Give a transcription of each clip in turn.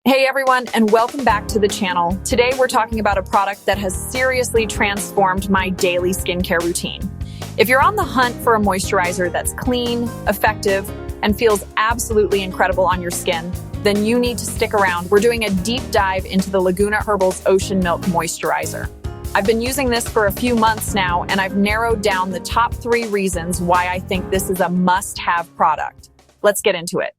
Hey everyone, and welcome back to the channel. Today we're talking about a product that has seriously transformed my daily skincare routine. If you're on the hunt for a moisturizer that's clean, effective, and feels absolutely incredible on your skin, then you need to stick around. We're doing a deep dive into the Laguna Herbals Ocean Milk Moisturizer. I've been using this for a few months now, and I've narrowed down the top 3 reasons why I think this is a must-have product. Let's get into it.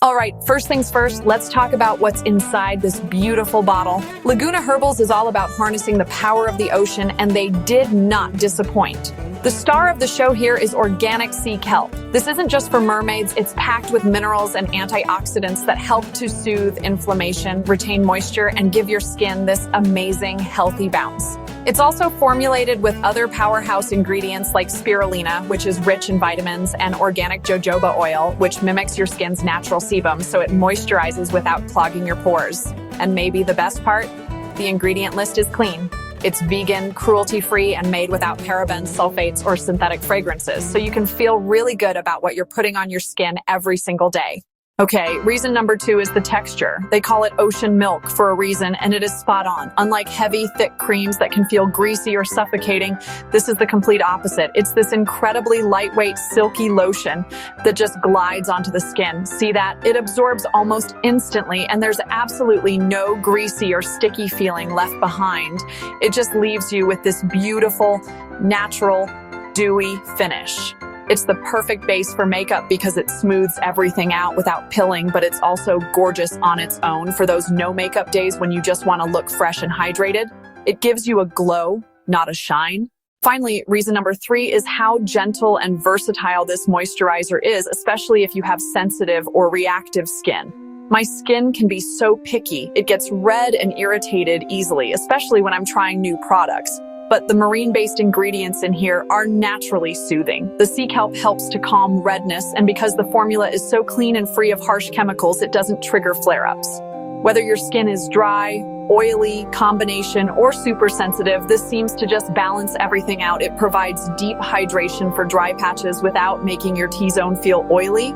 All right, first things first, let's talk about what's inside this beautiful bottle. Laguna Herbals is all about harnessing the power of the ocean, and they did not disappoint. The star of the show here is organic sea kelp. This isn't just for mermaids, it's packed with minerals and antioxidants that help to soothe inflammation, retain moisture, and give your skin this amazing, healthy bounce. It's also formulated with other powerhouse ingredients like spirulina, which is rich in vitamins, and organic jojoba oil, which mimics your skin's natural sebum, so it moisturizes without clogging your pores. And maybe the best part? The ingredient list is clean. It's vegan, cruelty-free, and made without parabens, sulfates, or synthetic fragrances, so you can feel really good about what you're putting on your skin every single day. Okay, reason number 2 is the texture. They call it ocean milk for a reason, and it is spot on. Unlike heavy, thick creams that can feel greasy or suffocating, this is the complete opposite. It's this incredibly lightweight, silky lotion that just glides onto the skin. See that? It absorbs almost instantly, and there's absolutely no greasy or sticky feeling left behind. It just leaves you with this beautiful, natural, dewy finish. It's the perfect base for makeup because it smooths everything out without pilling, but it's also gorgeous on its own for those no makeup days when you just want to look fresh and hydrated. It gives you a glow, not a shine. Finally, reason number 3 is how gentle and versatile this moisturizer is, especially if you have sensitive or reactive skin. My skin can be so picky. It gets red and irritated easily, especially when I'm trying new products. But the marine-based ingredients in here are naturally soothing. The sea kelp helps to calm redness, and because the formula is so clean and free of harsh chemicals, it doesn't trigger flare-ups. Whether your skin is dry, oily, combination, or super sensitive, this seems to just balance everything out. It provides deep hydration for dry patches without making your T-zone feel oily.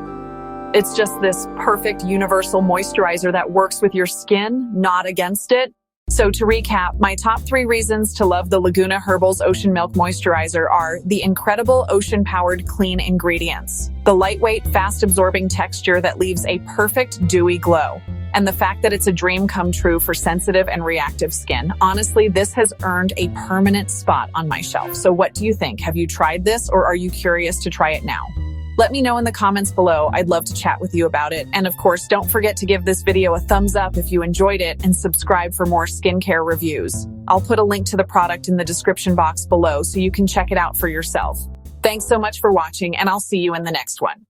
It's just this perfect universal moisturizer that works with your skin, not against it. So to recap, my top 3 reasons to love the Laguna Herbals Ocean Milk Moisturizer are the incredible ocean-powered clean ingredients, the lightweight, fast-absorbing texture that leaves a perfect dewy glow, and the fact that it's a dream come true for sensitive and reactive skin. Honestly, this has earned a permanent spot on my shelf. So what do you think? Have you tried this, or are you curious to try it now? Let me know in the comments below. I'd love to chat with you about it. And of course, don't forget to give this video a thumbs up if you enjoyed it and subscribe for more skincare reviews. I'll put a link to the product in the description box below so you can check it out for yourself. Thanks so much for watching, and I'll see you in the next one.